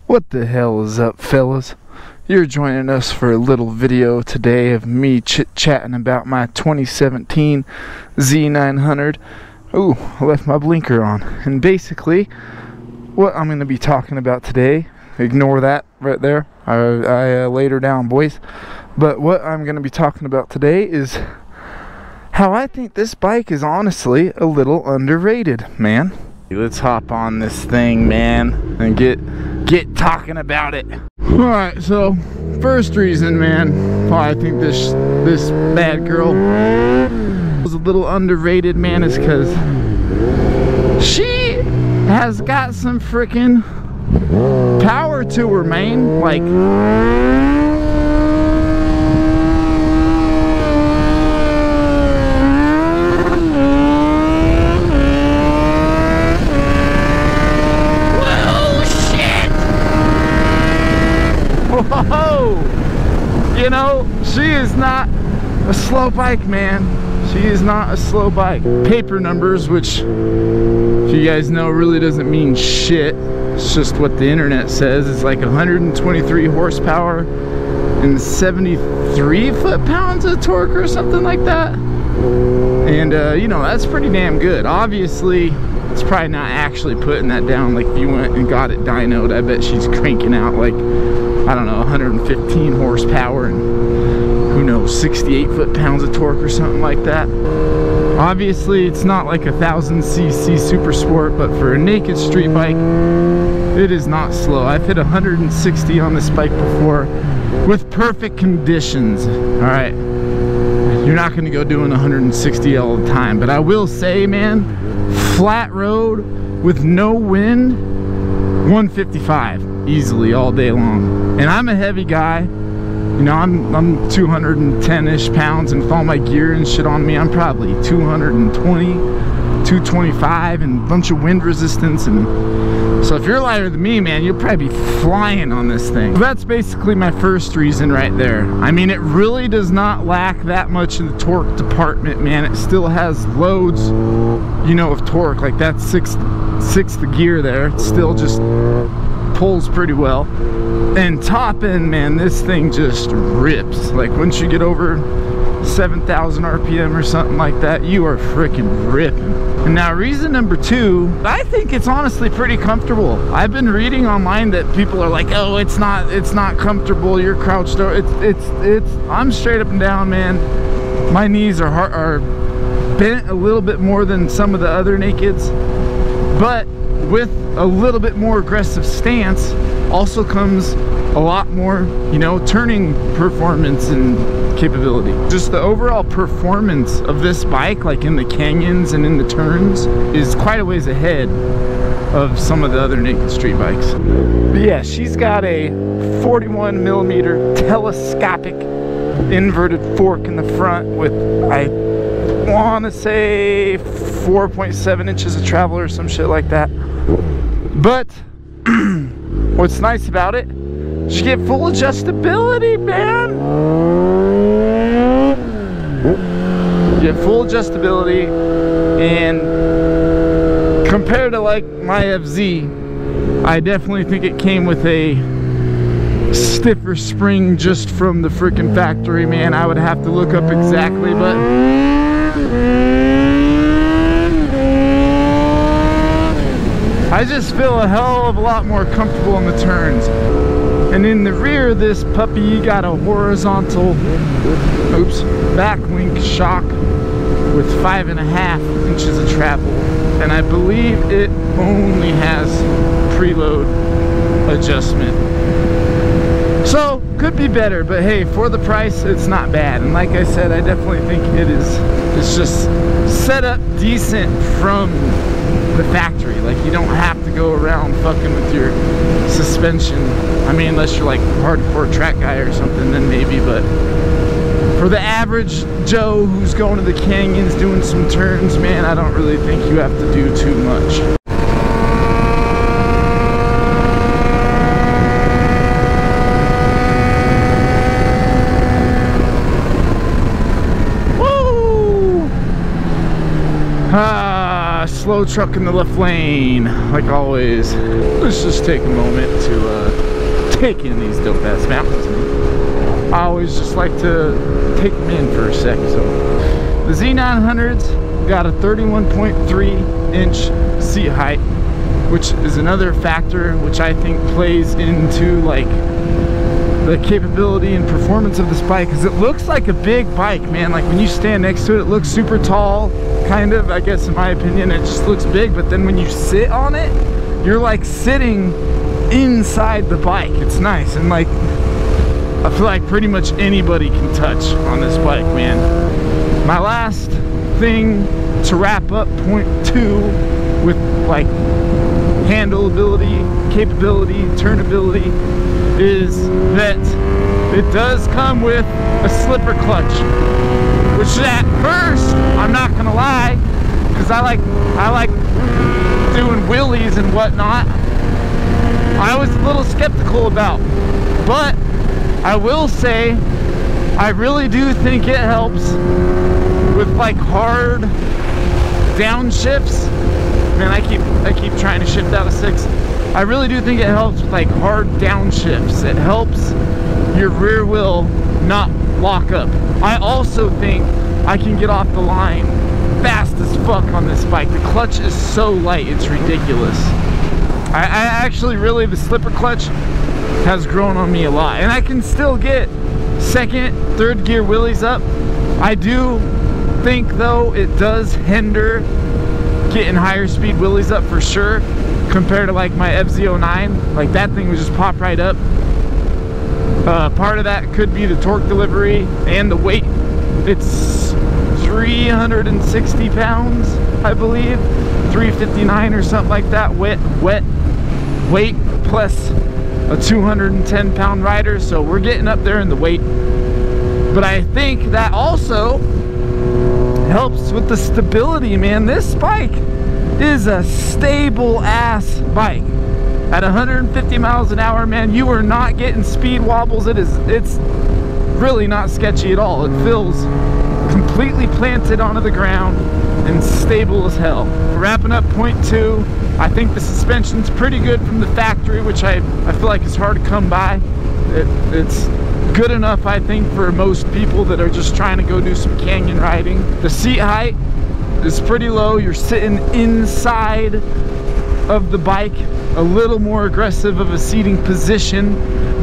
What the hell is up, fellas? You're joining us for a little video today of me chit-chatting about my 2017 Z900. Ooh, I left my blinker on. And basically, what I'm going to be talking about today, ignore that right there. I laid her down, boys. But what I'm going to be talking about today is how I think this bike is honestly a little underrated, man. Let's hop on this thing, man, and get talking about it. Alright, so first reason, man, why I think this bad girl was a little underrated, man, is because she has got some freaking power to her, man. Like, whoa! You know, she is not a slow bike, man. She is not a slow bike. Paper numbers, which, if you guys know, really doesn't mean shit. It's just what the internet says. It's like 123 horsepower and 73 foot-pounds of torque or something like that. And, you know, that's pretty damn good. Obviously, it's probably not actually putting that down. Like, if you went and got it dynoed, I bet she's cranking out, like, I don't know, 115 horsepower and who knows, 68 foot-pounds of torque or something like that. Obviously, it's not like a 1000cc super sport, but for a naked street bike, it is not slow. I've hit 160 on this bike before with perfect conditions. All right, you're not going to go doing 160 all the time, but I will say, man, flat road with no wind, 155 easily all day long. And I'm a heavy guy, you know, I'm 210-ish pounds, and with all my gear and shit on me, I'm probably 220, 225, and a bunch of wind resistance. And so if you're lighter than me, man, you'll probably be flying on this thing. So that's basically my first reason right there. I mean, it really does not lack that much in the torque department, man. It still has loads, you know, of torque. Like that sixth gear there, it still just pulls pretty well. And top end, man, this thing just rips. Like once you get over 7,000 RPM or something like that, you are freaking ripping. And now reason number two, I think it's honestly pretty comfortable. I've been reading online that people are like, oh, it's not comfortable, you're crouched over. I'm straight up and down, man. My knees are bent a little bit more than some of the other nakeds, but with a little bit more aggressive stance also comes a lot more, you know, turning performance and capability. Just the overall performance of this bike, like in the canyons and in the turns, is quite a ways ahead of some of the other naked street bikes. But yeah, she's got a 41mm telescopic inverted fork in the front with, I want to say, 4.7 inches of travel or some shit like that. But what's nice about it, you get full adjustability, man. You get full adjustability, and compared to like my FZ, I definitely think it came with a stiffer spring just from the freaking factory, man. I would have to look up exactly, but I just feel a hell of a lot more comfortable in the turns. And in the rear of this puppy, you got a horizontal, back link shock with 5.5 inches of travel. And I believe it only has preload adjustment. So, could be better, but hey, for the price, it's not bad. And like I said, I definitely think it's just set up decent from the factory. Like, you don't have to go around fucking with your suspension. I mean, unless you're like a hardcore track guy or something, then maybe, but for the average Joe who's going to the canyons doing some turns, man, I don't really think you have to do too much. slow truck in the left lane, like always. Let's just take a moment to take in these dope ass mountains. I always just like to take them in for a sec. So the Z900's got a 31.3 inch seat height, which is another factor which I think plays into like the capability and performance of this bike, because it looks like a big bike, man. Like when you stand next to it, it looks super tall, kind of, I guess in my opinion. It just looks big, but then when you sit on it, you're like sitting inside the bike. It's nice, and like I feel like pretty much anybody can touch on this bike, man. My last thing to wrap up point 2 with like handleability, capability, turnability, is that it does come with a slipper clutch, which at first, I'm not gonna lie, because I like doing wheelies and whatnot, I was a little skeptical about, but I will say I really do think it helps with like hard downshifts. Man, I keep trying to shift out of 6. I really do think it helps with like hard downshifts. It helps your rear wheel not lock up. I also think I can get off the line fast as fuck on this bike. The clutch is so light, it's ridiculous. I actually really, the slipper clutch has grown on me a lot, and I can still get 2nd, 3rd gear wheelies up. I do think though it does hinder getting higher speed wheelies up for sure, compared to like my z900. Like that thing would just pop right up. Part of that could be the torque delivery and the weight. It's 360 pounds, I believe, 359 or something like that, wet weight, plus a 210 pound rider, so we're getting up there in the weight. But I think that also helps with the stability, man. This bike is a stable ass bike. At 150 miles an hour, man, you are not getting speed wobbles. It's really not sketchy at all. It feels completely planted onto the ground and stable as hell. Wrapping up point 2, I think the suspension's pretty good from the factory, which I feel like is hard to come by. It's good enough, I think, for most people that are just trying to go do some canyon riding. The seat height is pretty low. You're sitting inside of the bike, a little more aggressive of a seating position,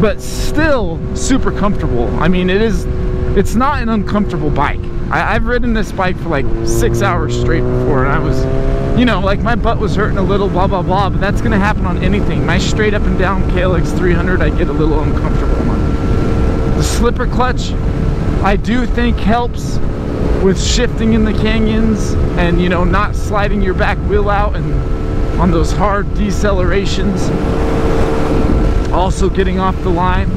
but still super comfortable. I mean, it's not an uncomfortable bike. I've ridden this bike for like 6 hours straight before, and I was, you know, like my butt was hurting a little, blah blah blah, but that's gonna happen on anything. My straight up and down KLX 300, I get a little uncomfortable on. The slipper clutch, I do think helps with shifting in the canyons and, you know, not sliding your back wheel out and on those hard decelerations. Also getting off the line,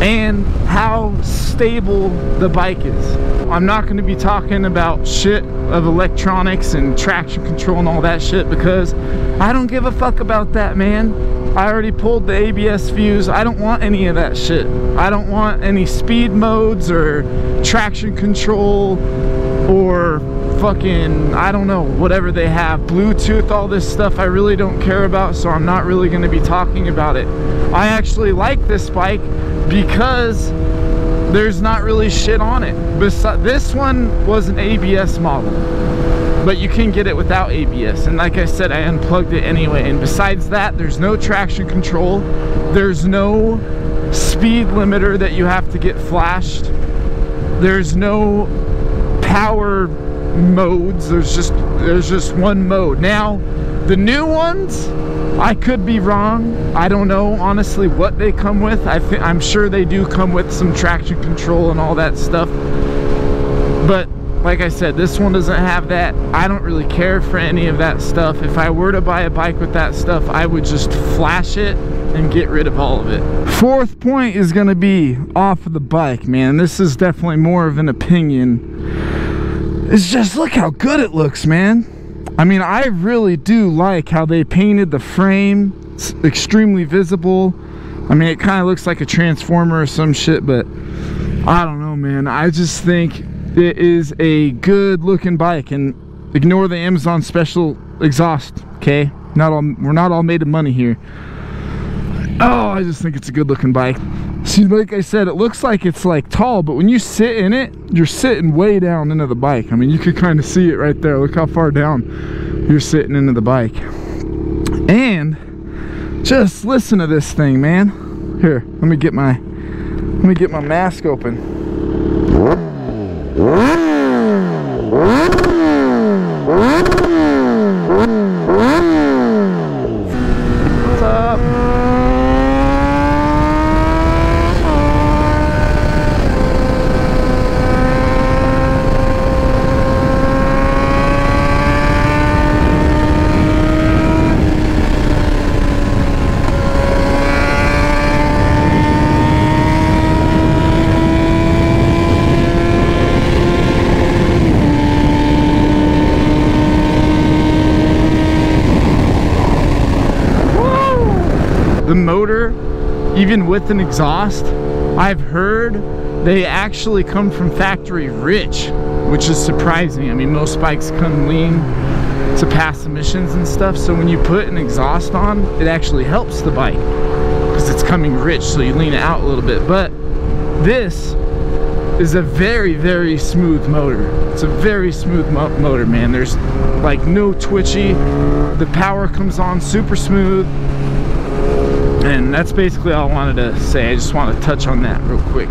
and how stable the bike is. I'm not going to be talking about shit of electronics and traction control and all that shit, because I don't give a fuck about that, man. I already pulled the ABS fuse. I don't want any of that shit. I don't want any speed modes or traction control or fucking, I don't know, whatever they have, Bluetooth, all this stuff I really don't care about, so I'm not really going to be talking about it. I actually like this bike because there's not really shit on it. This one was an ABS model, but you can get it without ABS, and like I said, I unplugged it anyway. And besides that, there's no traction control, there's no speed limiter that you have to get flashed, there's no power modes, there's just one mode. Now the new ones, I could be wrong, I don't know honestly what they come with. I'm sure they do come with some traction control and all that stuff, but like I said, this one doesn't have that. I don't really care for any of that stuff. If I were to buy a bike with that stuff, I would just flash it and get rid of all of it. 4th point is gonna be off of the bike, man. This is definitely more of an opinion. It's just, look how good it looks, man. I mean, I really do like how they painted the frame. It's extremely visible. I mean, it kind of looks like a transformer or some shit, but I don't know, man. I just think it is a good looking bike, and ignore the Amazon special exhaust, okay? We're not all made of money here. Oh, I just think it's a good looking bike. See, like I said, it looks like it's like tall, but when you sit in it, you're sitting way down into the bike. I mean, you could kind of see it right there. Look how far down you're sitting into the bike. And just listen to this thing, man. Here, let me get my mask open. What's up? The motor, even with an exhaust, I've heard they actually come from factory rich, which is surprising. I mean, most bikes come lean to pass emissions and stuff, so when you put an exhaust on, it actually helps the bike because it's coming rich, so you lean it out a little bit. But this is a very, very smooth motor. It's a very smooth motor, man. There's like no twitchy. The power comes on super smooth. And that's basically all I wanted to say. I just want to touch on that real quick.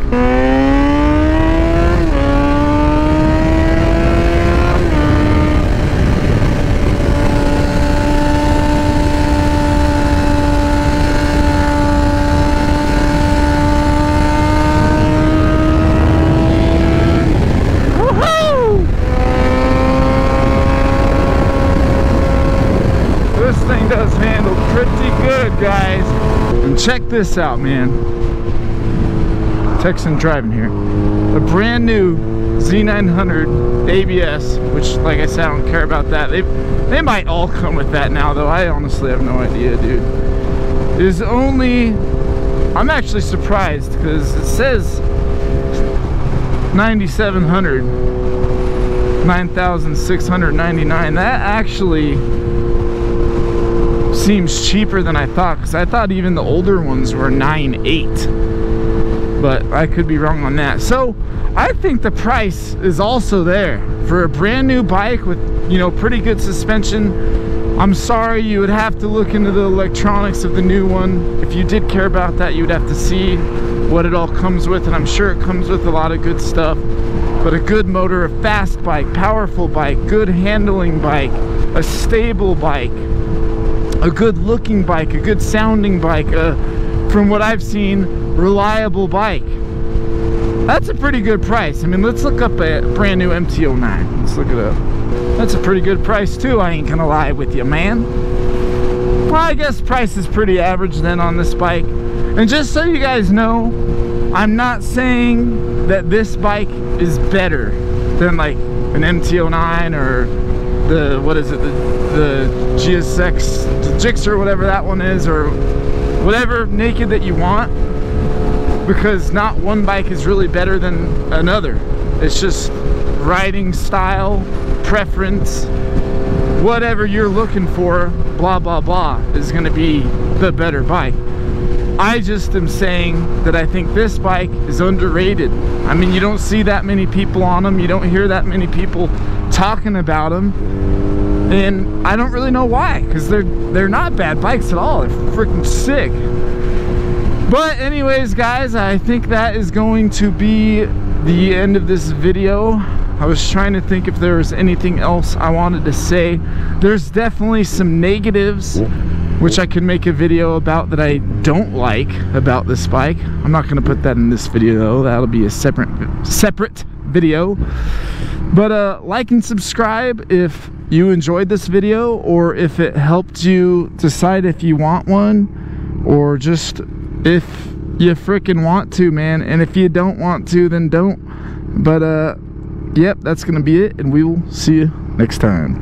Woohoo! This thing does handle pretty good, guys. And check this out, man. Texan driving here. A brand new Z900 ABS, which, like I said, I don't care about that. They might all come with that now, though. I honestly have no idea, dude. Is only, I'm actually surprised because it says 9,700, 9,699. That actually seems cheaper than I thought, because I thought even the older ones were 9.8, but I could be wrong on that. So I think the price is also there for a brand new bike with, you know, pretty good suspension. I'm sorry, you would have to look into the electronics of the new one. If you did care about that, you would have to see what it all comes with, and I'm sure it comes with a lot of good stuff. But a good motor, a fast bike, powerful bike, good handling bike, a stable bike, a good looking bike, a good sounding bike, from what I've seen, reliable bike. That's a pretty good price. I mean, let's look up a brand new MT-09. Let's look it up. That's a pretty good price too, I ain't gonna lie with you, man. Well, I guess price is pretty average then on this bike. And just so you guys know, I'm not saying that this bike is better than like an MT-09 or the, what is it, the GSX, the Gixxer, whatever that one is, or whatever naked that you want, because not one bike is really better than another. It's just riding style, preference, whatever you're looking for, blah blah blah, is going to be the better bike. I just am saying that I think this bike is underrated. I mean, you don't see that many people on them, you don't hear that many people talking about them, and I don't really know why, because they're not bad bikes at all. They're freaking sick. But anyways, guys, I think that is going to be the end of this video. I was trying to think if there was anything else I wanted to say. There's definitely some negatives which I could make a video about that I don't like about this bike. I'm not gonna put that in this video though. That'll be a separate video. But like and subscribe if you enjoyed this video, or if it helped you decide if you want one, or just if you freaking want to, man. And if you don't want to, then don't. But yep, that's gonna be it, and we will see you next time.